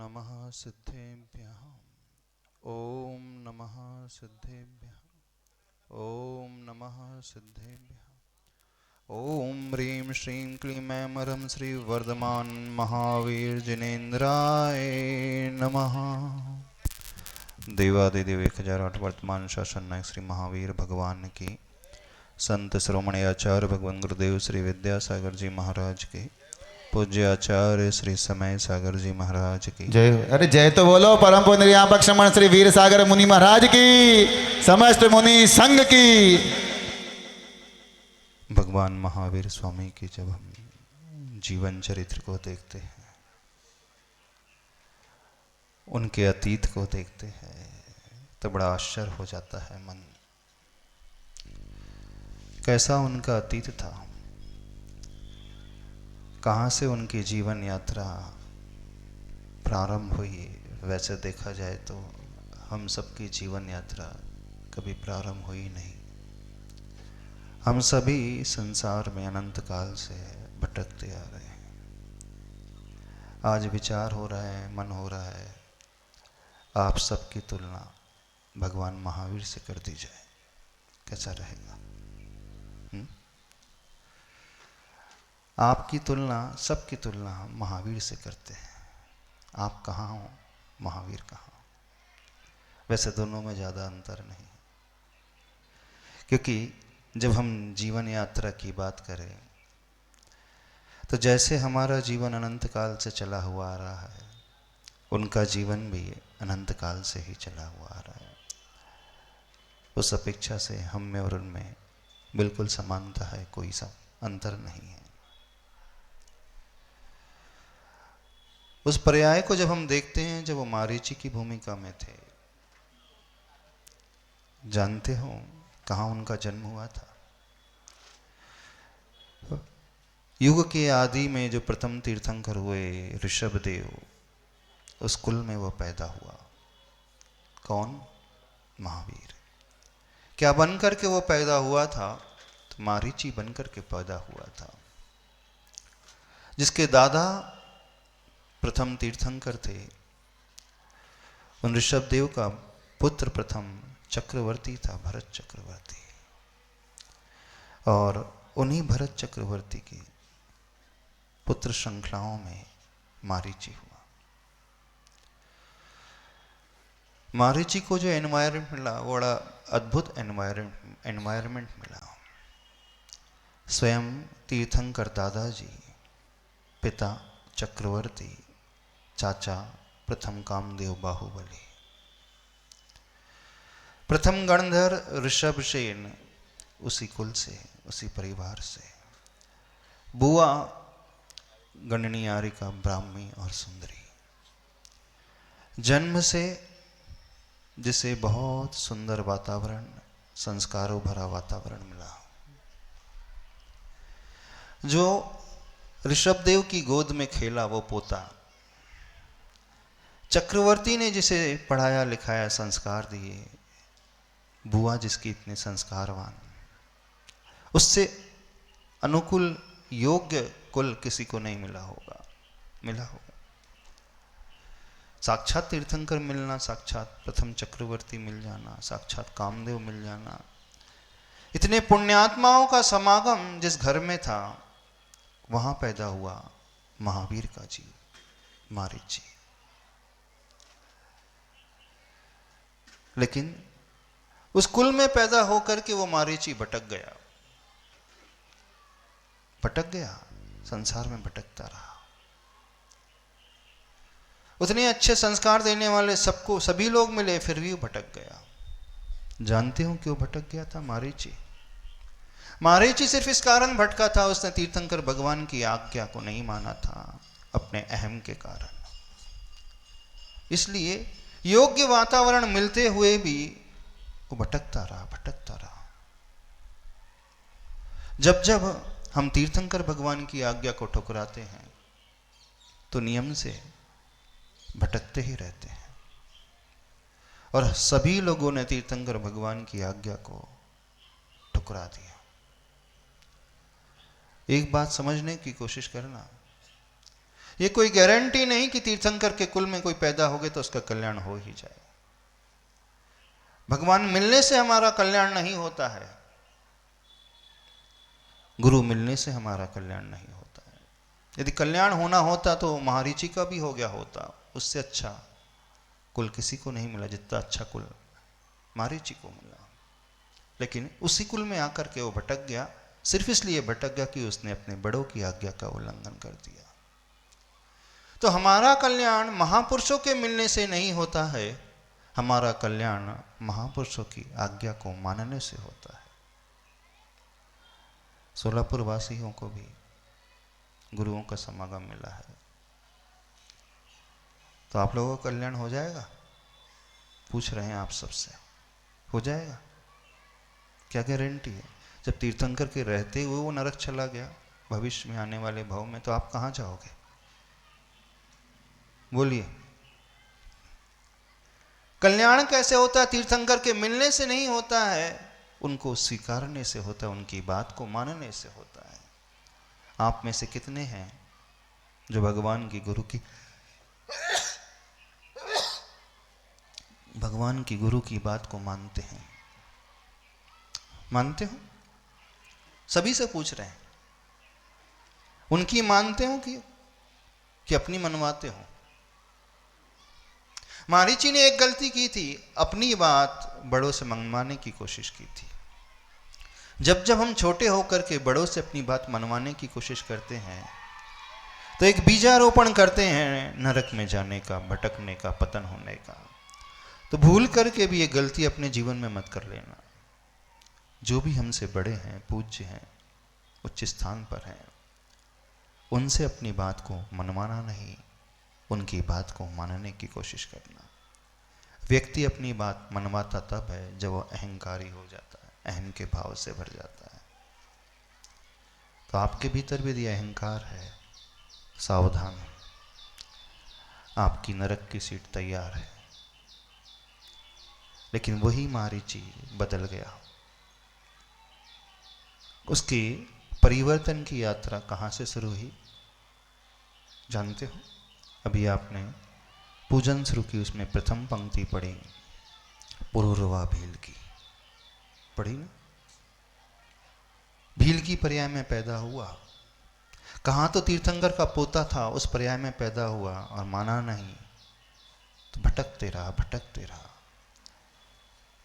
नमः सिद्धेभ्यः। ओम नमः सिद्धेभ्यः। ओम नमः सिद्धेभ्यः। ओम ह्रीं श्रीं क्लीं ऐं श्री वर्धमान महावीर जिनेन्द्राय नमः। देवादिदेव 1008 वर्तमान शासन नायक श्री महावीर भगवान की, संत श्रोमणी आचार्य भगवान गुरुदेव श्री विद्यासागर जी महाराज की, पूज्य आचार्य श्री समय सागर जी महाराज की जय। अरे जय तो बोलो। परम पूज्य निर्यापक श्रमण श्री वीर सागर मुनि महाराज की, समस्त मुनि संघ की। भगवान महावीर स्वामी की जब हम जीवन चरित्र को देखते हैं, उनके अतीत को देखते हैं, तो बड़ा आश्चर्य हो जाता है मन। कैसा उनका अतीत था, कहाँ से उनकी जीवन यात्रा प्रारंभ हुई। वैसे देखा जाए तो हम सबकी जीवन यात्रा कभी प्रारंभ हुई नहीं। हम सभी संसार में अनंत काल से भटकते आ रहे हैं। आज विचार हो रहा है, मन हो रहा है, आप सबकी तुलना भगवान महावीर से कर दी जाए, कैसा रहेगा? आपकी तुलना, सबकी तुलना हम महावीर से करते हैं। आप कहाँ हो, महावीर कहाँ? वैसे दोनों में ज़्यादा अंतर नहीं, क्योंकि जब हम जीवन यात्रा की बात करें तो जैसे हमारा जीवन अनंत काल से चला हुआ आ रहा है, उनका जीवन भी अनंत काल से ही चला हुआ आ रहा है। उस अपेक्षा से हम में और उनमें बिल्कुल समानता है, कोई सा अंतर नहीं है। उस पर्याय को जब हम देखते हैं, जब वो मारीची की भूमिका में थे, जानते हो कहाँ उनका जन्म हुआ था? युग के आदि में जो प्रथम तीर्थंकर हुए ऋषभदेव, उस कुल में वो पैदा हुआ। कौन? महावीर। क्या बन करके वो पैदा हुआ था? तो मारीची बन करके पैदा हुआ था। जिसके दादा प्रथम तीर्थंकर थे, उन ऋषभदेव का पुत्र प्रथम चक्रवर्ती था, भरत चक्रवर्ती। और उन्हीं भरत चक्रवर्ती की पुत्र श्रृंखलाओं में मारीची हुआ। मारीची को जो एनवायरनमेंट मिला, वो बड़ा अद्भुत एनवायरनमेंट मिला। स्वयं तीर्थंकर दादाजी, पिता चक्रवर्ती, चाचा प्रथम कामदेव बाहुबली, प्रथम गणधर ऋषभसेन, उसी कुल से, उसी परिवार से। बुआ गणनीयारिका ब्राह्मी और सुंदरी। जन्म से जिसे बहुत सुंदर वातावरण, संस्कारों भरा वातावरण मिला। जो ऋषभदेव की गोद में खेला वो पोता, चक्रवर्ती ने जिसे पढ़ाया लिखाया, संस्कार दिए, बुआ जिसकी इतने संस्कारवान, उससे अनुकूल योग्य कुल किसी को नहीं मिला होगा। मिला होगा साक्षात तीर्थंकर मिलना, साक्षात प्रथम चक्रवर्ती मिल जाना, साक्षात कामदेव मिल जाना, इतने पुण्यात्माओं का समागम जिस घर में था, वहां पैदा हुआ महावीर का जीव मारीची। लेकिन उस कुल में पैदा होकर के वो मारीची भटक गया, संसार में भटकता रहा। उतने अच्छे संस्कार देने वाले सबको, सभी लोग मिले, फिर भी वो भटक गया। जानते हो क्यों भटक गया था मारीची? मारीची सिर्फ इस कारण भटका था, उसने तीर्थंकर भगवान की आज्ञा को नहीं माना था, अपने अहम के कारण। इसलिए योग्य वातावरण मिलते हुए भी वो भटकता रहा। जब जब हम तीर्थंकर भगवान की आज्ञा को ठुकराते हैं, तो नियम से भटकते ही रहते हैं। और सभी लोगों ने तीर्थंकर भगवान की आज्ञा को ठुकरा दिया। एक बात समझने की कोशिश करना, ये कोई गारंटी नहीं कि तीर्थंकर के कुल में कोई पैदा हो गए तो उसका कल्याण हो ही जाए। भगवान मिलने से हमारा कल्याण नहीं होता है, गुरु मिलने से हमारा कल्याण नहीं होता है। यदि कल्याण होना होता तो महारीचि का भी हो गया होता, उससे अच्छा कुल किसी को नहीं मिला जितना अच्छा कुल महारीचि को मिला। लेकिन उसी कुल में आकर के वो भटक गया, सिर्फ इसलिए भटक गया कि उसने अपने बड़ों की आज्ञा का उल्लंघन कर दिया। तो हमारा कल्याण महापुरुषों के मिलने से नहीं होता है, हमारा कल्याण महापुरुषों की आज्ञा को मानने से होता है। सोलापुर वासियों को भी गुरुओं का समागम मिला है, तो आप लोगों का कल्याण हो जाएगा? पूछ रहे हैं आप सबसे, हो जाएगा? क्या गारंटी है? जब तीर्थंकर के रहते हुए वो नरक चला गया भविष्य में आने वाले भव में, तो आप कहाँ जाओगे? बोलिए। कल्याण कैसे होता है? तीर्थंकर के मिलने से नहीं होता है, उनको स्वीकारने से होता है, उनकी बात को मानने से होता है। आप में से कितने हैं जो भगवान की गुरु की बात को मानते हैं? मानते हो? सभी से पूछ रहे हैं, उनकी मानते हो कि अपनी मनवाते हो? महारीचि ने एक गलती की थी, अपनी बात बड़ों से मनवाने की कोशिश की थी। जब जब हम छोटे होकर के बड़ों से अपनी बात मनवाने की कोशिश करते हैं तो एक बीजारोपण करते हैं नरक में जाने का, भटकने का, पतन होने का। तो भूल करके भी ये गलती अपने जीवन में मत कर लेना। जो भी हमसे बड़े हैं, पूज्य हैं, उच्च स्थान पर हैं, उनसे अपनी बात को मनवाना नहीं, उनकी बात को मानने की कोशिश करना। व्यक्ति अपनी बात मनवाता तब है जब वो अहंकारी हो जाता है, अहम के भाव से भर जाता है। तो आपके भीतर भी यह अहंकार है, सावधान, आपकी नरक की सीट तैयार है। लेकिन वही महारीचि बदल गया। उसकी परिवर्तन की यात्रा कहाँ से शुरू हुई जानते हो? अभी आपने पूजन शुरू की, उसमें प्रथम पंक्ति पढ़ी, पुरुरवा भील की पढ़ी ना? भील की पर्याय में पैदा हुआ। कहाँ तो तीर्थंकर का पोता था, उस पर्याय में पैदा हुआ और माना नहीं, तो भटकते रहा।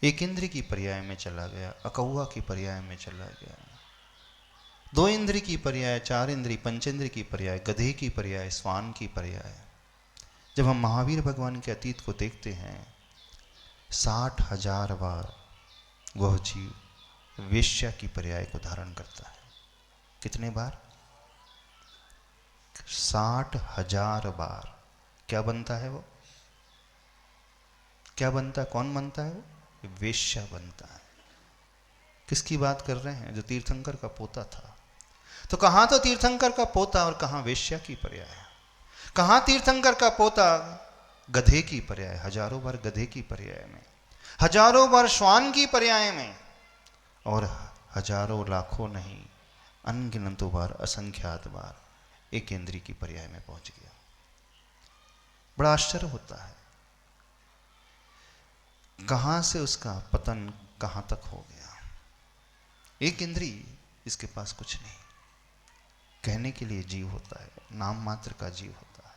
एक इंद्री की पर्याय में चला गया, अकौआ की पर्याय में चला गया, 2 इंद्री की पर्याय, 4 इंद्री, पंचेंद्री की पर्याय, गधे की पर्याय, स्वान की पर्याय। जब हम महावीर भगवान के अतीत को देखते हैं, 60,000 बार वह जीव वेश्या की पर्याय को धारण करता है। कितने बार? 60,000 बार। क्या बनता है वो? क्या बनता है? कौन बनता है वो? वेश्या बनता है। किसकी बात कर रहे हैं? जो तीर्थंकर का पोता था। तो कहां तो तीर्थंकर का पोता और कहां वेश्या की पर्याय? कहां तीर्थंकर का पोता गधे की पर्याय, हजारों बार गधे की पर्याय में, हजारों बार श्वान की पर्याय में, और हजारों लाखों नहीं, अनगिनतों बार, असंख्यात बार एक इंद्री की पर्याय में पहुंच गया। बड़ा आश्चर्य होता है, कहां से उसका पतन कहां तक हो गया। एक इंद्री, इसके पास कुछ नहीं, कहने के लिए जीव होता है, नाम मात्र का जीव होता है।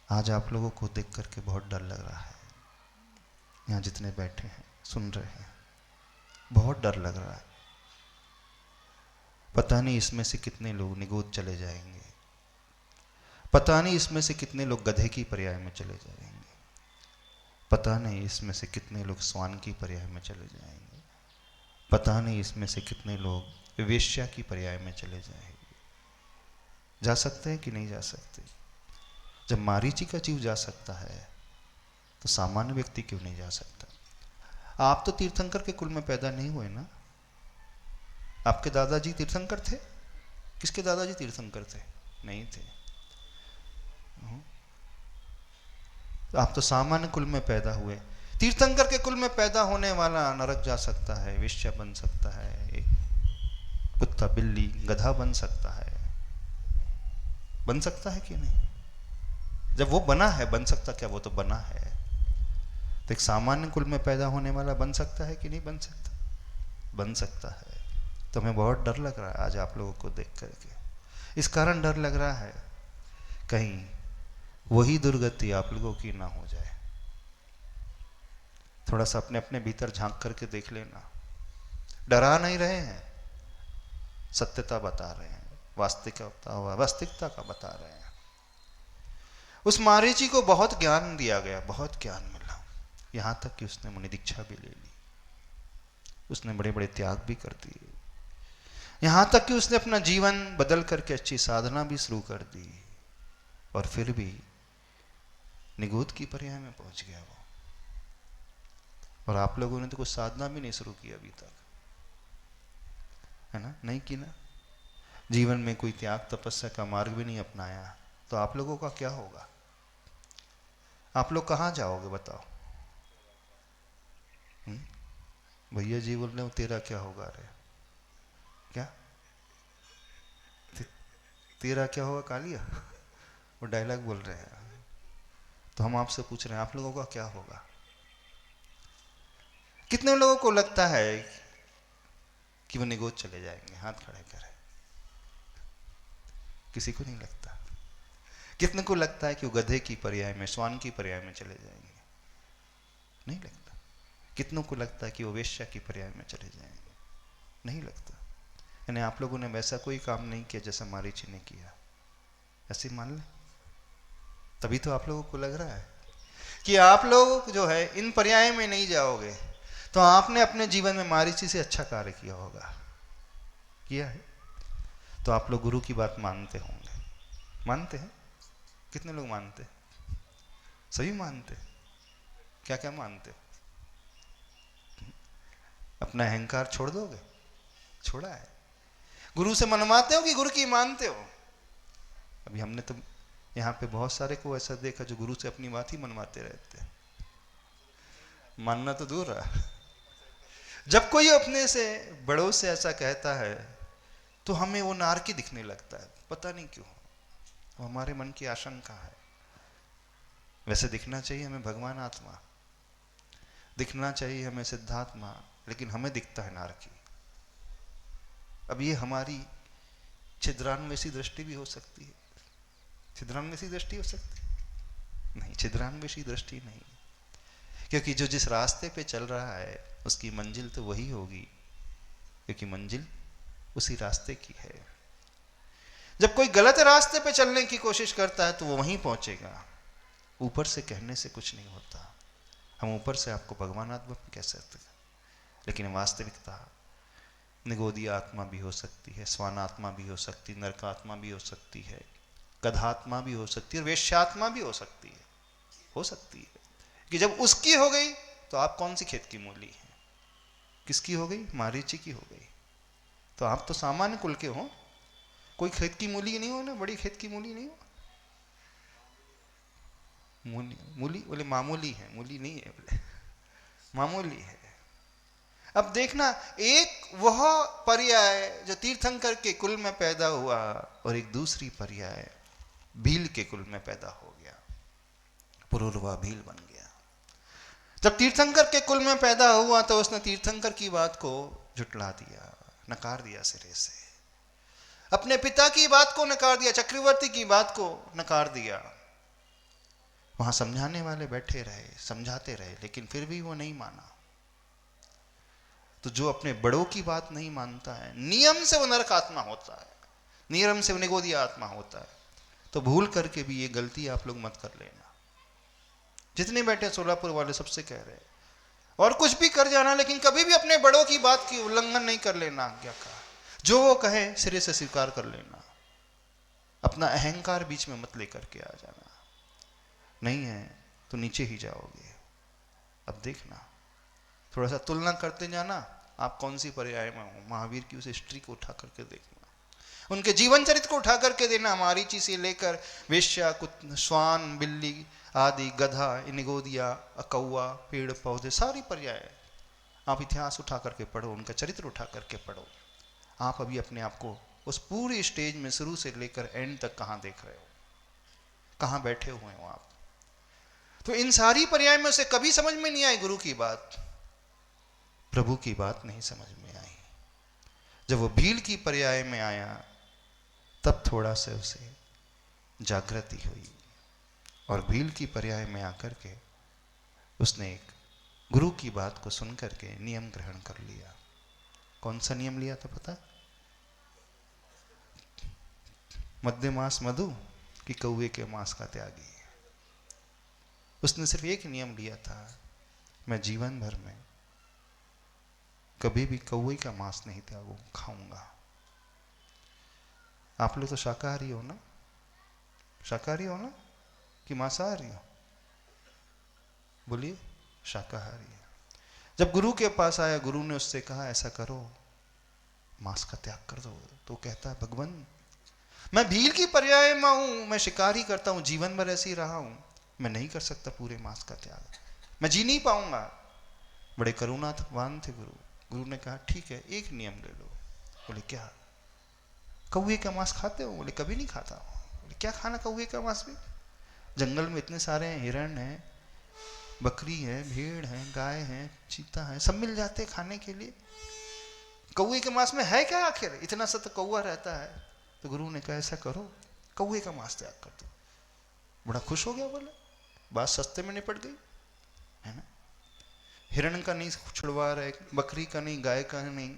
आज आप लोगों को देख करके बहुत डर लग रहा है, यहाँ जितने बैठे हैं सुन रहे हैं, बहुत डर लग रहा है। पता नहीं इसमें से कितने लोग निगोद चले जाएंगे, पता नहीं इसमें से कितने लोग गधे की पर्याय में चले जाएंगे, पता नहीं इसमें से कितने लोग स्वान की पर्याय में चले जाएंगे, पता नहीं इसमें से कितने लोग वेश्या की पर्याय में चले जाएंगे। जा सकते हैं कि नहीं जा सकते? जब मारीची का जीव जा सकता है तो सामान्य व्यक्ति क्यों नहीं जा सकता? आप तो तीर्थंकर के कुल में पैदा नहीं हुए ना? आपके दादाजी तीर्थंकर थे? किसके दादाजी तीर्थंकर थे? नहीं थे। तो आप तो सामान्य कुल में पैदा हुए। तीर्थंकर के कुल में पैदा होने वाला नरक जा सकता है, वेश्या बन सकता है, एक कुत्ता बिल्ली गधा बन सकता है, बन सकता है कि नहीं? जब वो बना है, बन सकता क्या? वो तो बना है। तो एक सामान्य कुल में पैदा होने वाला बन सकता है कि नहीं बन सकता? बन सकता है। तो हमें बहुत डर लग रहा है आज आप लोगों को देख करके। इस कारण डर लग रहा है कहीं वही दुर्गति आप लोगों की ना हो जाए। थोड़ा सा अपने अपने भीतर झांक करके देख लेना। डरा नहीं रहे हैं, सत्यता बता रहे हैं, वास्तविकता का बता रहे हैं। उस मारीची को बहुत ज्ञान दिया गया, बहुत ज्ञान मिला, यहां तक कि उसने मुनि दीक्षा भी ले ली, उसने बड़े बड़े त्याग भी कर दिए, यहां तक कि उसने अपना जीवन बदल करके अच्छी साधना भी शुरू कर दी, और फिर भी निगोद की पर्याय में पहुंच गया वो। और आप लोगों ने तो कुछ साधना भी नहीं शुरू की अभी तक, है ना? नहीं की ना? जीवन में कोई त्याग तपस्या का मार्ग भी नहीं अपनाया, तो आप लोगों का क्या होगा? आप लोग कहां जाओगे बताओ? भैया जी बोल रहे हो तेरा क्या होगा? रे क्या तेरा क्या होगा कालिया? वो डायलॉग बोल रहे हैं। तो हम आपसे पूछ रहे हैं आप लोगों का क्या होगा? कितने लोगों को लगता है कि वो निगोद चले जाएंगे? हाथ खड़े करें। किसी को नहीं लगता। कितने को लगता है कि वो गधे की पर्याय में, श्वान की पर्याय में चले जाएंगे? नहीं लगता। कितनों को लगता है कि वो वेश्या की पर्याय में चले जाएंगे? नहीं लगता। यानी आप लोगों ने वैसा कोई काम नहीं किया जैसा मारीची ने किया, ऐसे मान ले। तभी तो आप लोगों को लग रहा है कि आप लोग जो है इन पर्याय में नहीं जाओगे, तो आपने अपने जीवन में मारीची से अच्छा कार्य किया होगा, किया है। तो आप लोग गुरु की बात मानते होंगे, मानते हैं? कितने लोग मानते हैं? सभी मानते हैं? क्या क्या मानते हो? अपना अहंकार छोड़ दोगे? छोड़ा है? गुरु से मनवाते हो कि गुरु की मानते हो? अभी हमने तो यहाँ पे बहुत सारे को ऐसा देखा जो गुरु से अपनी बात ही मनवाते रहते हैं, मानना तो दूर रहा। जब कोई अपने से बड़ों से ऐसा कहता है तो हमें वो नारकी दिखने लगता है, पता नहीं क्यों। वो हमारे मन की आशंका है। वैसे दिखना चाहिए हमें भगवान आत्मा, दिखना चाहिए हमें सिद्धात्मा, लेकिन हमें दिखता है नारकी। अब ये हमारी छिद्रान्वेषी दृष्टि भी हो सकती है। छिद्रान्वेषी दृष्टि हो सकती है? नहीं, छिद्रान्वेषी दृष्टि नहीं, क्योंकि जो जिस रास्ते पे चल रहा है उसकी मंजिल तो वही होगी, क्योंकि मंजिल उसी रास्ते की है। जब कोई गलत रास्ते पे चलने की कोशिश करता है तो वो वहीं पहुंचेगा। ऊपर से कहने से कुछ नहीं होता। हम ऊपर से आपको भगवान आत्मा कह सकते हैं, लेकिन वास्तविकता निगोदी आत्मा भी हो सकती है, स्वान आत्मा भी हो सकती है, नरक आत्मा भी हो सकती है, गधात्मा भी हो सकती है, और वेश्यात्मा भी हो सकती है। हो सकती है कि जब उसकी हो गई तो आप कौन सी खेत की मूली हैं? किसकी हो गई? मारीची की हो गई। तो आप तो सामान्य कुल के हो, कोई खेत की मूली नहीं हो ना, बड़ी खेत की मूली नहीं हो। मूली बोले मामूली है, मूली नहीं है बोले, मामूली है। अब देखना, एक वह पर्याय जो तीर्थंकर के कुल में पैदा हुआ और एक दूसरी पर्याय भील के कुल में पैदा हो गया, पुरुरवा भील बन गया। जब तीर्थंकर के कुल में पैदा हुआ तो उसने तीर्थंकर की बात को झुटला दिया, नकार दिया सिरे से। अपने पिता की बात को नकार दिया, चक्रवर्ती की बात को नकार दिया। वहां समझाने वाले बैठे रहे, समझाते रहे, लेकिन फिर भी वो नहीं माना। तो जो अपने बड़ों की बात नहीं मानता है, नियम से वो नरक आत्मा होता है, नियम से वो निगोदी आत्मा होता है। तो भूल करके भी ये गलती आप लोग मत कर लेना। जितने बैठे सोलापुर वाले सबसे कह रहे हैं, और कुछ भी कर जाना, लेकिन कभी भी अपने बड़ों की बात की उल्लंघन नहीं कर लेना। आज्ञा का जो वो कहे सिरे से स्वीकार कर लेना। अपना अहंकार बीच में मत लेकर के आ जाना, नहीं है तो नीचे ही जाओगे। अब देखना, थोड़ा सा तुलना करते जाना, आप कौन सी पर्याय में हो। महावीर की उस हिस्ट्री को उठा करके देखना, उनके जीवन चरित्र को उठा करके देना। मारीची से लेकर वेश्या, श्वान, बिल्ली आदि, गधा, निगोदिया, कौआ, पेड़ पौधे, सारी पर्याय आप इतिहास उठा करके पढ़ो, उनका चरित्र उठा करके पढ़ो। आप अभी अपने आप को उस पूरी स्टेज में शुरू से लेकर एंड तक कहां देख रहे हो, कहां बैठे हुए हो आप। तो इन सारी पर्याय में उसे कभी समझ में नहीं आई गुरु की बात, प्रभु की बात नहीं समझ में आई। जब वो भील की पर्याय में आया तब थोड़ा से उसे जागृति हुई, और भील की पर्याय में आकर के उसने एक गुरु की बात को सुन करके नियम ग्रहण कर लिया। कौन सा नियम लिया था पता? मध्य मास मधु कि कौवे के मांस का त्यागी। उसने सिर्फ एक नियम लिया था, मैं जीवन भर में कभी भी कौवे का मांस नहीं त्यागू खाऊंगा। आप लोग तो शाकाहारी हो ना? शाकाहारी हो ना कि मांसाहारी हो? बोलिए शाकाहारी है। जब गुरु के पास आया, गुरु ने उससे कहा ऐसा करो, मांस का त्याग कर दो, तो कहता है भगवान मैं भील की पर्याय में हूं, मैं शिकारी करता हूं, जीवन भर ऐसे ही रहा हूं, मैं नहीं कर सकता पूरे मांस का त्याग, मैं जी नहीं पाऊंगा। बड़े करुणावान थे गुरु। गुरु ने कहा ठीक है एक नियम ले लो। बोले क्या? कौवे का मांस खाते हो? बोले कभी नहीं खाता। बोले क्या खाना कौवे का मांस भी? जंगल में इतने सारे हिरण हैं, बकरी है, भेड़ है, गाय है, चीता है, सब मिल जाते हैं खाने के लिए, कौवे के मांस में है क्या आखिर? इतना सा तो कौवा रहता है। तो गुरु ने कहा ऐसा करो, कौवे का मांस त्याग कर दो। बड़ा खुश हो गया, बोले बात सस्ते में निपट गई, है ना? हिरण का नहीं छुड़वा रहे, बकरी का नहीं, गाय का नहीं,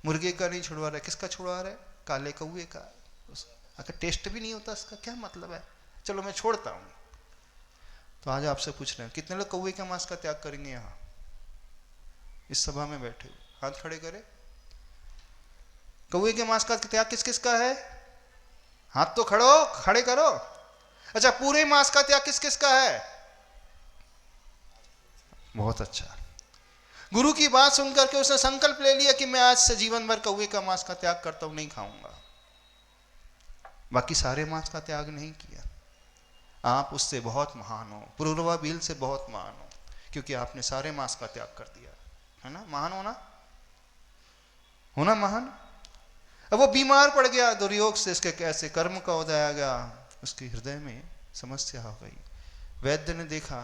मुर्गे का नहीं छुड़वा रहे, किसका छुड़वा रहे? काले कौवे का। अगर टेस्ट भी नहीं होता इसका क्या मतलब है? चलो मैं छोड़ता हूं। तो आज आपसे पूछ रहे हैं कितने लोग कौवे का मांस का त्याग करेंगे? यहां इस सभा में बैठे हाथ खड़े करें। कौवे के मांस का त्याग किस किस का है? हाथ तो खड़े करो। अच्छा पूरे मांस का त्याग किस किस का है? बहुत अच्छा। गुरु की बात सुनकर के उसने संकल्प ले लिया कि मैं आज से जीवन भर कौवे का मांस का त्याग करता हूं, नहीं खाऊंगा। बाकी सारे मांस का त्याग नहीं किया। आप उससे बहुत महान हो, पुरुरवा भील से बहुत महान हो, क्योंकि आपने सारे मांस का त्याग कर दिया, है ना? महान होना महान। अब वो बीमार पड़ गया दुर्योग से, इसके कैसे कर्म का उदय आ गया, उसके हृदय में समस्या हो गई। वैद्य ने देखा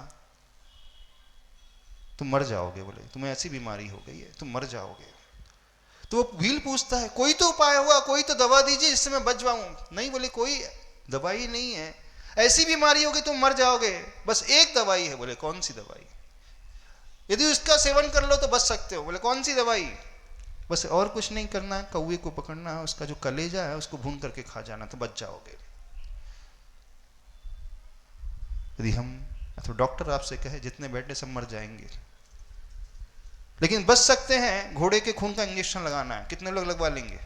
तुम मर जाओगे, बोले तुम्हें ऐसी बीमारी हो गई है तुम मर जाओगे। तो वो भील पूछता है कोई तो उपाय हुआ, कोई तो दवा दीजिए जिससे मैं बच जाऊं। नहीं, बोले कोई दवाई नहीं है, ऐसी बीमारी होगी तुम मर जाओगे, बस एक दवाई है। बोले कौन सी दवाई? यदि उसका सेवन कर लो तो बच सकते हो। बोले कौन सी दवाई? बस और कुछ नहीं करना है, कौवे को पकड़ना है, उसका जो कलेजा है उसको भून करके खा जाना, तो बच जाओगे। यदि हम तो डॉक्टर आपसे कहे जितने बैठे सब मर जाएंगे, लेकिन बच सकते हैं, घोड़े के खून का इंजेक्शन लगाना है, कितने लोग लगवा लेंगे?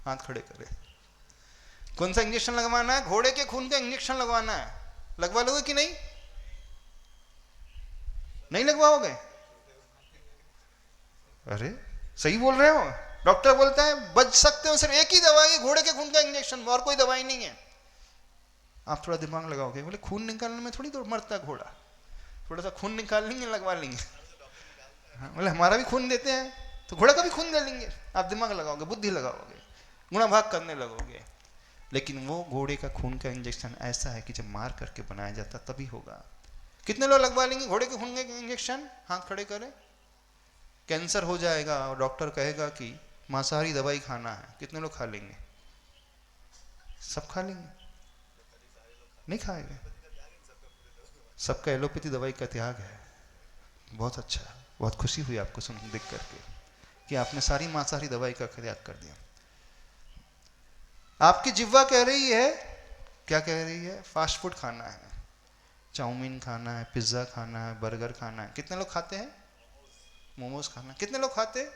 हाथ खड़े करें। कौन सा इंजेक्शन लगवाना है? घोड़े के खून का इंजेक्शन लगवाना है। लगवा लोगे कि नहीं? नहीं लगवाओगे? अरे सही बोल रहे हो। डॉक्टर बोलता है बच सकते हो सिर्फ एक ही दवाई, घोड़े के खून का इंजेक्शन, और कोई दवाई नहीं है। आप थोड़ा दिमाग लगाओगे, बोले खून निकालने में थोड़ी तो मरता है घोड़ा, थोड़ा सा खून निकाल लेंगे, लगवा लेंगे। बोले हमारा भी खून देते हैं तो घोड़ा का भी खून दे लेंगे। आप दिमाग लगाओगे, बुद्धि लगाओगे, गुणा भाग करने लगोगे। लेकिन वो घोड़े का खून का इंजेक्शन ऐसा है कि जब मार करके बनाया जाता तभी होगा। कितने लोग लगवा लेंगे घोड़े के खून का इंजेक्शन? हाथ खड़े करें। कैंसर हो जाएगा और डॉक्टर कहेगा कि मांसाहारी दवाई खाना है, कितने लोग खा लेंगे? सब खा लेंगे? नहीं खाएंगे। सबका एलोपैथी दवाई का त्याग है। बहुत अच्छा, बहुत खुशी हुई आपको सुन देख करके कि आपने सारी मांसाहारी दवाई का त्याग कर दिया। आपकी जिह्वा कह रही है, क्या कह रही है? फास्ट फूड खाना है, चाउमीन खाना है, पिज्जा खाना है, बर्गर खाना है। कितने लोग खाते हैं? मोमोज खाना। कितने लोग खाते हैं?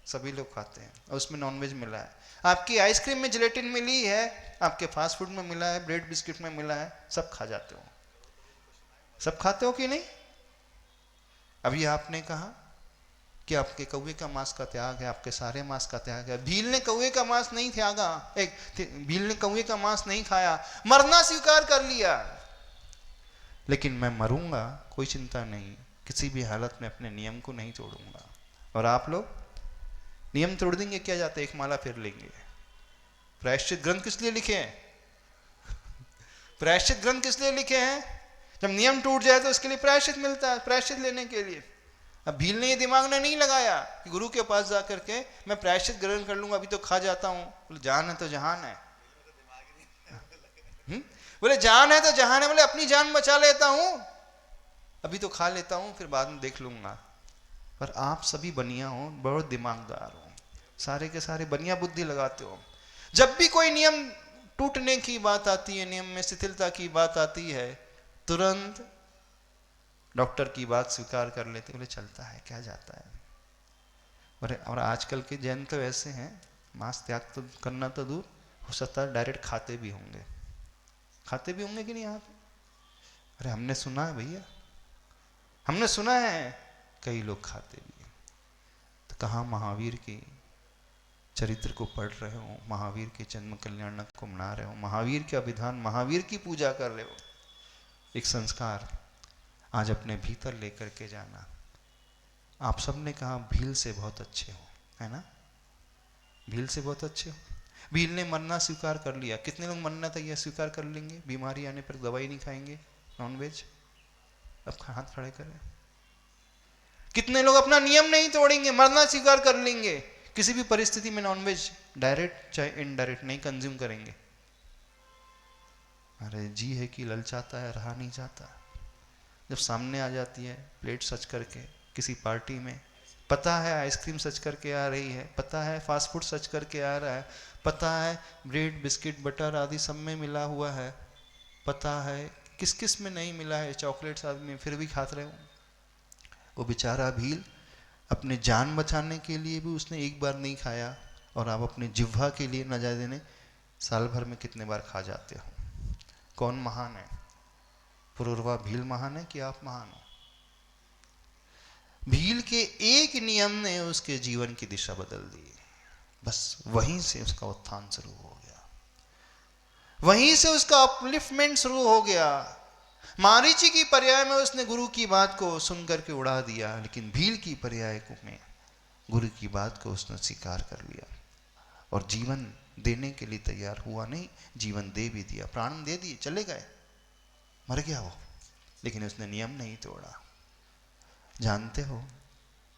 सभी लोग खाते हैं, और उसमें नॉनवेज मिला है। आपकी आइसक्रीम में जिलेटिन मिली है, आपके फास्ट फूड में मिला है, ब्रेड बिस्किट में मिला है, सब खा जाते हो। सब खाते हो कि नहीं? अभी आपने कहा कि आपके कौवे का मांस का त्याग है, आपके सारे मांस का त्याग है। भील ने कौवे का मांस नहीं त्यागा, भील ने कौवे का मांस नहीं खाया, मरना स्वीकार कर लिया। लेकिन मैं मरूंगा कोई चिंता नहीं, किसी भी हालत में अपने नियम को नहीं तोड़ूंगा। और आप लोग नियम तोड़ देंगे क्या जाते? एक माला फिर लेंगे, प्रायश्चित ग्रंथ किस लिए लिखे हैं? प्रायश्चित ग्रंथ किस लिए लिखे हैं? जब नियम टूट जाए तो उसके लिए प्रायश्चित मिलता है, प्रायश्चित लेने के लिए। अब भील ने ये दिमाग ने नहीं लगाया कि गुरु के पास जा करके मैं प्रायश्चित ग्रहण कर लूंगा, अभी तो खा जाता हूं। बोले जान है तो जहान है। बोले जान है तो जहान है, बोले अपनी जान बचा लेता हूं, अभी तो खा लेता हूं, फिर बाद में देख लूंगा। पर आप सभी बनिया हो, बहुत दिमागदार हो, सारे के सारे बनिया बुद्धि लगाते हो। जब भी कोई नियम टूटने की बात आती है, नियम में शिथिलता की बात आती है, तुरंत डॉक्टर की बात स्वीकार कर लेते, बोले चलता है, क्या जाता है। और आजकल के जैन तो ऐसे हैं, मांस त्याग तो करना तो दूर, हो सकता है डायरेक्ट खाते भी होंगे। खाते भी होंगे कि नहीं आप? अरे हमने सुना है भैया, हमने सुना है कई लोग खाते भी हैं। तो कहाँ महावीर के चरित्र को पढ़ रहे हो, महावीर के जन्म कल्याण को मना रहे हो, महावीर के अभिधान, महावीर की पूजा कर रहे हो। एक संस्कार आज अपने भीतर लेकर के जाना। आप सबने कहा भील से बहुत अच्छे हो, है ना? भील से बहुत अच्छे हो। भील ने मरना स्वीकार कर लिया। कितने लोग मरना था यह स्वीकार कर लेंगे? बीमारी आने पर दवाई नहीं खाएंगे, नॉनवेज। अब हाथ खड़े करें। कितने लोग अपना नियम नहीं तोड़ेंगे, मरना स्वीकार कर लेंगे, किसी भी परिस्थिति में नॉनवेज डायरेक्ट चाहे इनडायरेक्ट नहीं कंज्यूम करेंगे? अरे जी है कि ललचाता है, रहा नहीं जाता। जब सामने आ जाती है प्लेट सच करके किसी पार्टी में, पता है आइसक्रीम सच करके आ रही है, पता है फास्ट फूड सच करके आ रहा है, पता है ब्रेड बिस्किट बटर आदि सब में मिला हुआ है, पता है किस किस में नहीं मिला है, चॉकलेट्स आदि में, फिर भी खाते रहे। वो बेचारा भील अपने जान बचाने के लिए भी उसने एक बार नहीं खाया, और आप अपने जिह्वा के लिए न जा देने साल भर में कितने बार खा जाते हो। कौन महान है? पुरुरवा भील महान है कि आप महान हो? भील के एक नियम ने उसके जीवन की दिशा बदल दी। बस वहीं से उसका उत्थान शुरू हो गया, वहीं से उसका अपलिफ्टमेंट शुरू हो गया। मारीची की पर्याय में उसने गुरु की बात को सुनकर के उड़ा दिया, लेकिन भील की पर्याय में गुरु की बात को उसने स्वीकार कर लिया और जीवन देने के लिए तैयार हुआ नहीं, जीवन दे भी दिया, प्राण दे दिए, चले गए, मर गया वो, लेकिन उसने नियम नहीं तोड़ा। जानते हो,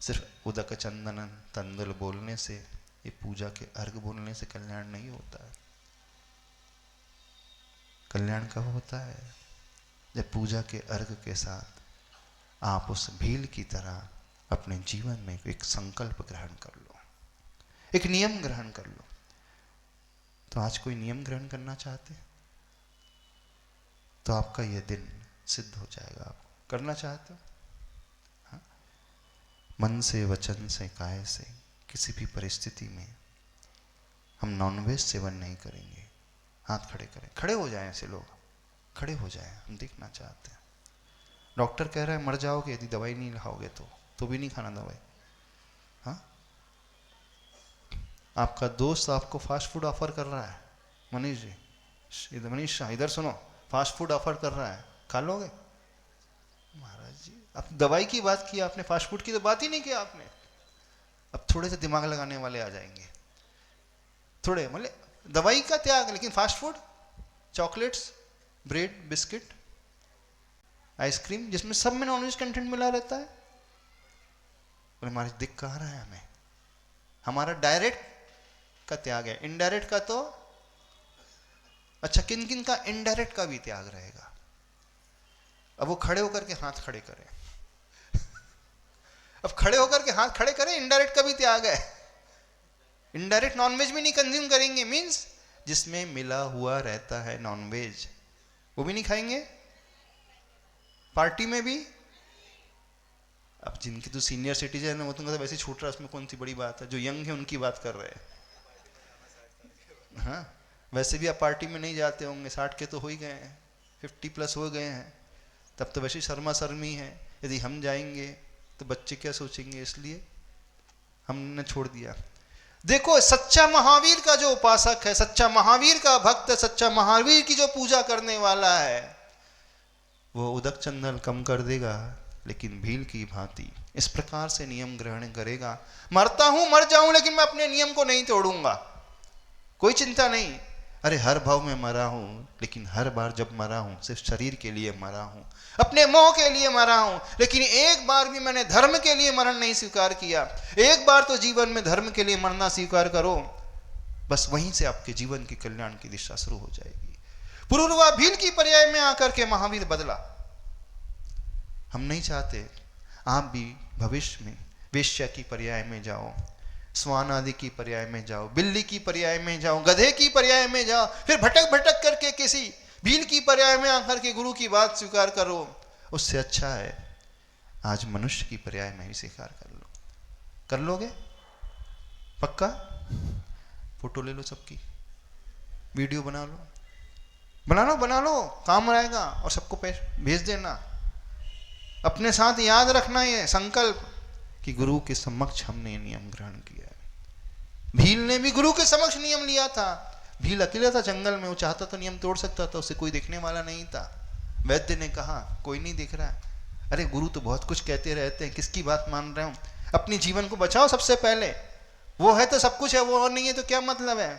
सिर्फ उदक चंदन तंदुल बोलने से, ये पूजा के अर्घ बोलने से कल्याण नहीं होता है। कल्याण कब होता है? जब पूजा के अर्घ के साथ आप उस भील की तरह अपने जीवन में एक संकल्प ग्रहण कर लो, एक नियम ग्रहण कर लो। तो आज कोई नियम ग्रहण करना चाहते तो आपका यह दिन सिद्ध हो जाएगा। आप करना चाहते हो? हाँ? मन से, वचन से, काया से, किसी भी परिस्थिति में हम नॉनवेज सेवन नहीं करेंगे। हाथ खड़े करें, खड़े हो जाएं, ऐसे लोग खड़े हो जाएं, हम देखना चाहते हैं। डॉक्टर कह रहा है मर जाओगे यदि दवाई नहीं खाओगे तो भी नहीं खाना दवाई। हाँ? आपका दोस्त आपको फास्ट फूड ऑफर कर रहा है, मनीष जी, मनीष शाह इधर सुनो, फास्ट फूड ऑफर कर रहा है, खा लोगे? महाराज जी, अब दवाई की बात की आपने, फास्ट फूड की तो बात ही नहीं की आपने। अब थोड़े से दिमाग लगाने वाले आ जाएंगे, थोड़े मतलब दवाई का त्याग, लेकिन fast food, chocolates, bread biscuit, ice cream, जिसमें सब में नॉनवेज कंटेंट मिला रहता है। और हमारे दिख कहाँ रहा है हमें? हमारा डायरेक्ट का त्याग है, इनडायरेक्ट का तो अच्छा, किन किन का इनडायरेक्ट का भी त्याग रहेगा। अब वो खड़े होकर के हाथ खड़े करें अब खड़े होकर के हाथ खड़े करें, इनडायरेक्ट का भी त्याग है। इनडायरेक्ट नॉनवेज भी नहीं कंज्यूम करेंगे, मींस जिसमें मिला हुआ रहता है नॉनवेज, वो भी नहीं खाएंगे। पार्टी में भी, अब जिनकी तो सीनियर सिटीजन है वो तो वैसे छूट रहा है, उसमें कौन सी बड़ी बात है। जो यंग है उनकी बात कर रहे हैं। हाँ, वैसे भी आप पार्टी में नहीं जाते होंगे, 60 के तो हो ही गए हैं, 50+ हो गए हैं, तब तो वैसे शर्मा शर्मी है। यदि हम जाएंगे तो बच्चे क्या सोचेंगे, इसलिए हमने छोड़ दिया। देखो, सच्चा महावीर का जो उपासक है, सच्चा महावीर का भक्त, सच्चा महावीर की जो पूजा करने वाला है, वो उदक चंदन कम कर देगा, लेकिन भील की भांति इस प्रकार से नियम ग्रहण करेगा। मरता हूं, मर जाऊं, लेकिन मैं अपने नियम को नहीं तोड़ूंगा। कोई चिंता नहीं। अरे हर भाव में मरा हूं, लेकिन हर बार जब मरा हूं सिर्फ शरीर के लिए मरा हूं, अपने मोह के लिए मरा हूं, लेकिन एक बार भी मैंने धर्म के लिए मरण नहीं स्वीकार किया। एक बार तो जीवन में धर्म के लिए मरना स्वीकार करो, बस वहीं से आपके जीवन की कल्याण की दिशा शुरू हो जाएगी। पुरुरवा भील की पर्याय में आकर के महावीर बदला। हम नहीं चाहते आप भी भविष्य में वेश्या की पर्याय में जाओ, स्वान आदि की पर्याय में जाओ, बिल्ली की पर्याय में जाओ, गधे की पर्याय में जाओ, फिर भटक भटक करके किसी भील की पर्याय में आकर के गुरु की बात स्वीकार करो। उससे अच्छा है आज मनुष्य की पर्याय में ही स्वीकार कर लो। कर लोगे? पक्का? फोटो ले लो सबकी, वीडियो बना लो, बना लो, काम रहेगा, और सबको भेज देना। अपने साथ याद रखना ये संकल्प कि गुरु के समक्ष हमने नियम ग्रहण किया है। भील ने भी गुरु के समक्ष नियम लिया था। भील अकेला था जंगल में, वो चाहता तो नियम तोड़ सकता था, उसे कोई देखने वाला नहीं था। वैद्य ने कहा कोई नहीं दिख रहा है। अरे गुरु तो बहुत कुछ कहते रहते हैं, किसकी बात मान रहे हो? अपनी जीवन को बचाओ सबसे पहले। वो है तो सब कुछ है, वो और नहीं है तो क्या मतलब है?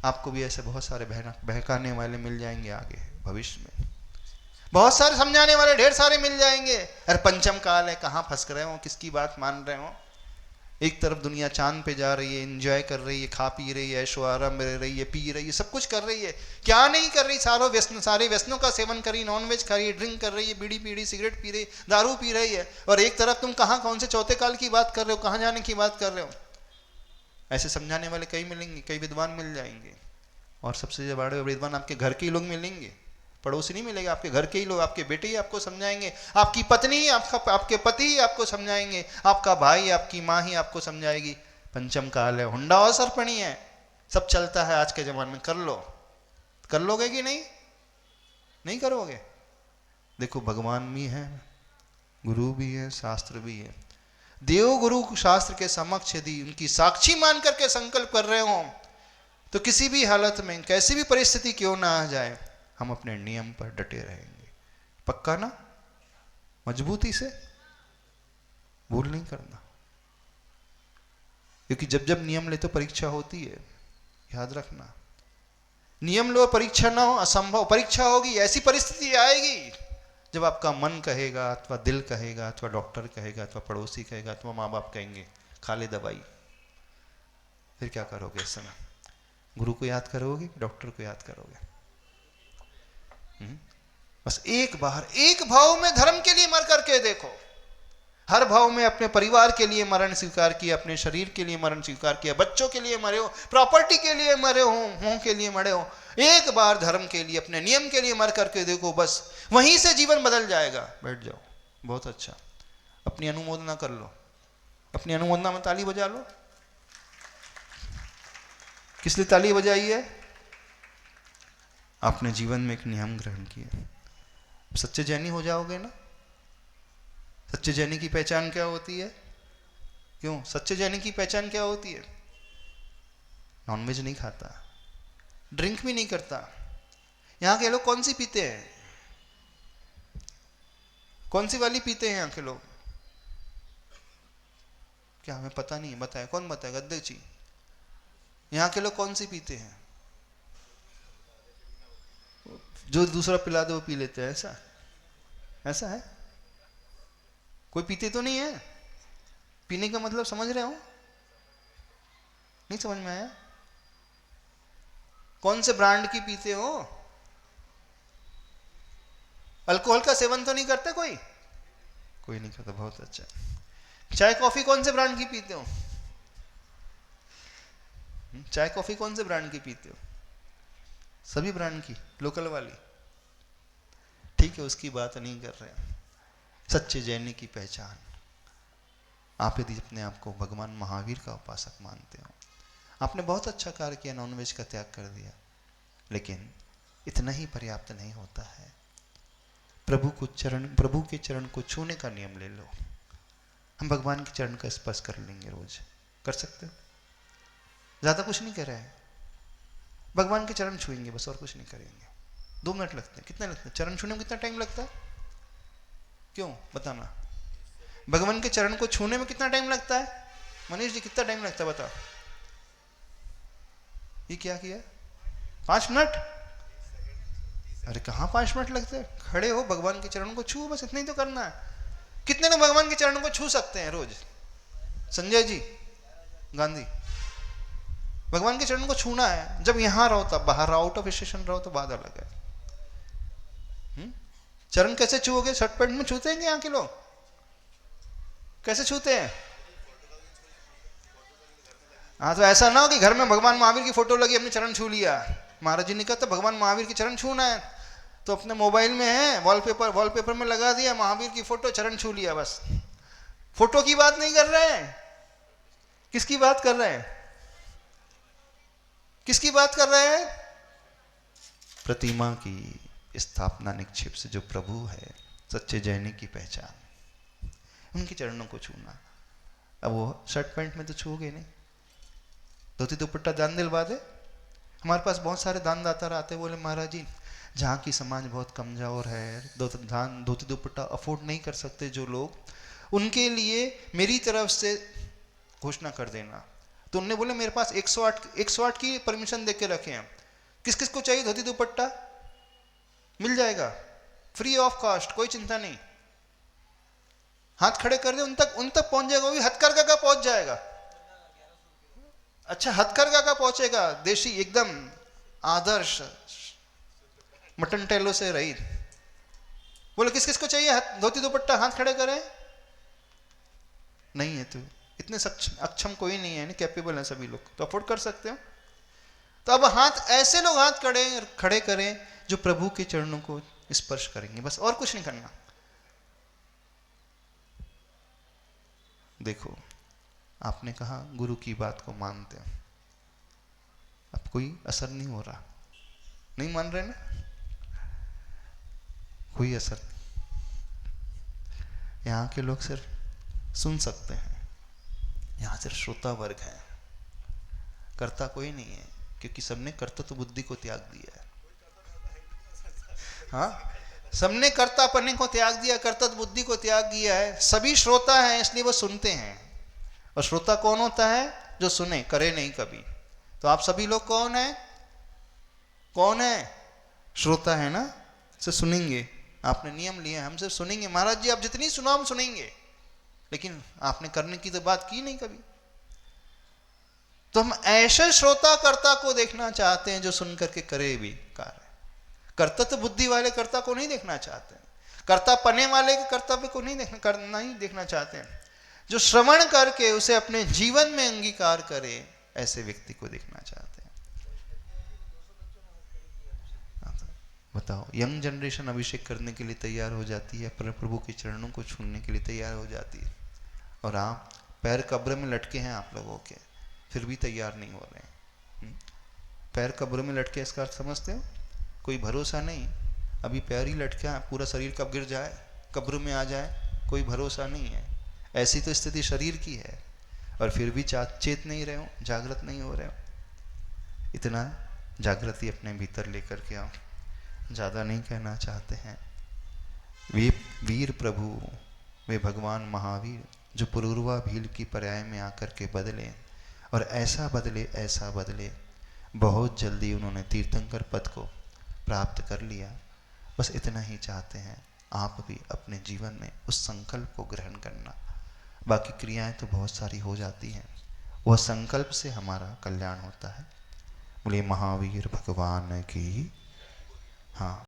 आपको भी ऐसे बहुत सारे बहकाने वाले मिल जाएंगे आगे भविष्य में, बहुत सारे समझाने वाले ढेर सारे मिल जाएंगे। अरे पंचम काल है, कहाँ फंस रहे हो, किसकी बात मान रहे हो? एक तरफ दुनिया चांद पे जा रही है, एंजॉय कर रही है, खा पी रही है, ऐशो आराम रह रही है, पी रही है, सब कुछ कर रही है। क्या नहीं कर रही? सारे व्यसनों का सेवन कर रही, नॉनवेज खा रही है, ड्रिंक कर रही है, बीड़ी पी रही, सिगरेट पी रही, दारू पी रही है। और एक तरफ तुम कहाँ कौन से चौथे काल की बात कर रहे हो, कहाँ जाने की बात कर रहे हो? ऐसे समझाने वाले कई मिलेंगे, कई विद्वान मिल जाएंगे। और सबसे बड़े विद्वान आपके घर के ही लोग मिलेंगे, पड़ोसी नहीं मिलेगा, आपके घर के ही लोग, आपके बेटे ही आपको समझाएंगे, आपकी पत्नी ही, आपके पति ही आपको समझाएंगे, आपका भाई, आपकी माँ ही आपको समझाएगी। पंचम काल है, हुंडा और सरपणी है, सब चलता है आज के जमाने में। कर लो, कर लोगे कि नहीं? नहीं करोगे? देखो भगवान भी है, गुरु भी है, शास्त्र भी है। देव गुरु शास्त्र के समक्ष यदि उनकी साक्षी मान करके संकल्प कर रहे हो, तो किसी भी हालत में, कैसी भी परिस्थिति क्यों ना आ जाए, हम अपने नियम पर डटे रहेंगे। पक्का ना? मजबूती से, भूल नहीं करना। क्योंकि जब जब नियम ले तो परीक्षा होती है, याद रखना। नियम लो, परीक्षा ना हो, असंभव। परीक्षा होगी, ऐसी परिस्थिति आएगी जब आपका मन कहेगा, अथवा दिल कहेगा, अथवा डॉक्टर कहेगा, अथवा पड़ोसी कहेगा, अथवा माँ बाप कहेंगे खा ले दवाई। फिर क्या करोगे इस समय? गुरु को याद करोगे, डॉक्टर को याद करोगे? बस एक बार एक भाव में धर्म के लिए मर करके देखो। हर भाव में अपने परिवार के लिए मरण स्वीकार किया, अपने शरीर के लिए मरण स्वीकार किया, बच्चों के लिए मरे हो, प्रॉपर्टी के लिए मरे हो, मोह के लिए मरे हो। एक बार धर्म के लिए, अपने नियम के लिए मर करके देखो, बस वहीं से जीवन बदल जाएगा। बैठ जाओ, बहुत अच्छा। अपनी अनुमोदना कर लो, अपनी अनुमोदना में ताली बजा लो। किस लिए ताली बजाई है? आपने जीवन में एक नियम ग्रहण किया। सच्चे जैनी हो जाओगे ना। सच्चे जैनी की पहचान क्या होती है? क्यों? सच्चे जैनी की पहचान क्या होती है? नॉनवेज नहीं खाता, ड्रिंक भी नहीं करता। यहाँ के लोग कौन सी पीते हैं? कौन सी वाली पीते हैं यहाँ के लोग? क्या हमें पता नहीं? बताए, कौन बताए? गद्दे जी, यहाँ के लोग कौन सी पीते हैं? जो दूसरा पिला दे वो पी लेते हैं, ऐसा? ऐसा है? कोई पीते तो नहीं है? पीने का मतलब समझ रहे हो? नहीं समझ में आया? कौन से ब्रांड की पीते हो? अल्कोहल का सेवन तो नहीं करते कोई? कोई नहीं करता, बहुत अच्छा। चाय कॉफी कौन से ब्रांड की पीते हो? चाय कॉफी कौन से ब्रांड की पीते हो? सभी ब्रांड की, लोकल वाली? ठीक है, उसकी बात नहीं कर रहे। सच्चे जैनी की पहचान, आप यदि अपने आप को भगवान महावीर का उपासक मानते हो, आपने बहुत अच्छा कार्य किया, नॉनवेज का त्याग कर दिया, लेकिन इतना ही पर्याप्त नहीं होता है। प्रभु के चरण को छूने का नियम ले लो। हम भगवान के चरण का स्पर्श कर लेंगे रोज, कर सकते हो? ज्यादा कुछ नहीं कर रहे हैं, भगवान के चरण छुएंगे बस, और कुछ नहीं करेंगे। 2 मिनट लगते हैं। कितने लगते हैं? चरण छूने में कितना टाइम लगता है? क्यों बताना? भगवान के चरण को छूने में कितना टाइम लगता है? मनीष जी कितना टाइम लगता है बताओ? ये क्या किया? 5 मिनट? अरे कहाँ 5 मिनट लगते हैं? खड़े हो, भगवान के चरणों को छू, बस इतना ही तो करना है। कितने लोग भगवान के चरणों को छू सकते हैं रोज? संजय जी, गांधी, भगवान के चरणों को छूना है। जब यहां रहो तब, बाहर आउट ऑफ स्टेशन रहो तो बात अलग है। चरण कैसे छूओगे? शर्ट पैंट में छूते हैं यहाँ के लोग? कैसे छूते हैं? हाँ, तो ऐसा ना हो कि घर में भगवान महावीर की फोटो लगी, अपने चरण छू लिया। महाराज जी ने कहा था भगवान महावीर की चरण छूना है, तो अपने मोबाइल में है वॉलपेपर में लगा दिया महावीर की फोटो, चरण छू लिया बस। फोटो की बात नहीं कर रहे हैं। किसकी बात कर रहे हैं? किसकी बात कर रहे हैं? प्रतिमा की स्थापना निक्षेप से जो प्रभु है, सच्चे जैनी की पहचान, उनके चरणों को छूना। अब वो शर्ट पैंट में तो छूओगे नहीं, धोती दुपट्टा दान दिलवा दे। हमारे पास बहुत सारे दानदाता आते, बोले महाराज जी जहाँ की समाज बहुत कमजोर है, धोती दुपट्टा अफोर्ड नहीं कर सकते जो लोग, उनके लिए मेरी तरफ से घोषणा कर देना। तो उन्होंने बोले मेरे पास 108 की परमिशन दे के रखे हैं, किस किस को चाहिए धोती दुपट्टा? मिल जाएगा फ्री ऑफ कॉस्ट, कोई चिंता नहीं। हाथ खड़े कर दे, उन तक पहुंच जाएगा। वो भी हथकरघा का पहुंच जाएगा। अच्छा, हथकरघा का पहुंचेगा, देशी एकदम आदर्श, मटन टेलो से रहित। बोले किस किस को चाहिए धोती दुपट्टा? हाथ खड़े करें। नहीं है तो इतने अक्षम कोई नहीं है, कैपेबल है सभी लोग, तो अफोर्ड कर सकते हो। तो अब हाथ, ऐसे लोग हाथ खड़े करें जो प्रभु के चरणों को स्पर्श करेंगे, बस और कुछ नहीं करना। देखो, आपने कहा गुरु की बात को मानते हैं, अब कोई असर नहीं हो रहा, नहीं मान रहे ना, कोई असर। यहाँ के लोग सिर्फ सुन सकते हैं, यहाँ सिर्फ श्रोता वर्ग है, कर्ता कोई नहीं है, क्योंकि सबने कर्तव्य बुद्धि को त्याग दिया है। हाँ, सबने कर्तापने को त्याग दिया, कर्तव्य बुद्धि को त्याग दिया है। सभी श्रोता हैं, इसलिए वो सुनते हैं। और श्रोता कौन होता है? जो सुने, करे नहीं कभी। तो आप सभी लोग कौन है? कौन है? श्रोता है ना, से सुनेंगे। आपने नियम लिया है, हम सिर्फ सुनेंगे। महाराज जी आप जितनी सुनाओ हम सुनेंगे, लेकिन आपने करने की तो बात की नहीं कभी। तो हम ऐसे श्रोता कर्ता को देखना चाहते हैं जो सुन करके करे भी कार्य। कर्तव्य बुद्धि वाले कर्ता को नहीं देखना चाहते हैं, कर्ता पने वाले के कर्तव्य को नहीं देखना चाहते हैं। जो श्रवण करके उसे अपने जीवन में अंगीकार करे, ऐसे व्यक्ति को देखना चाहते हैं। बताओ, यंग जनरेशन अभिषेक करने के लिए तैयार हो जाती है, प्रभु के चरणों को छूने के लिए तैयार हो जाती है, और आप पैर कब्र में लटके हैं आप लोगों के, फिर भी तैयार नहीं हो रहे हैं। पैर कब्र में लटके, इसका अर्थ समझते हो? कोई भरोसा नहीं, अभी पैर ही लटका, पूरा शरीर कब गिर जाए, कब्र में आ जाए, कोई भरोसा नहीं है। ऐसी तो स्थिति शरीर की है, और फिर भी चेत नहीं रहे हो, जागृत नहीं हो रहे हो। इतना जागृति अपने भीतर लेकर के आओ। ज़्यादा नहीं कहना चाहते हैं। वे वीर प्रभु, वे भगवान महावीर जो पुरूरवा भील की पर्याय में आकर के बदले, और ऐसा बदले, बहुत जल्दी उन्होंने तीर्थंकर पद को प्राप्त कर लिया। बस इतना ही चाहते हैं आप भी अपने जीवन में उस संकल्प को ग्रहण करना। बाकी क्रियाएं तो बहुत सारी हो जाती हैं, वह संकल्प से हमारा कल्याण होता है। बोले महावीर भगवान की। हाँ,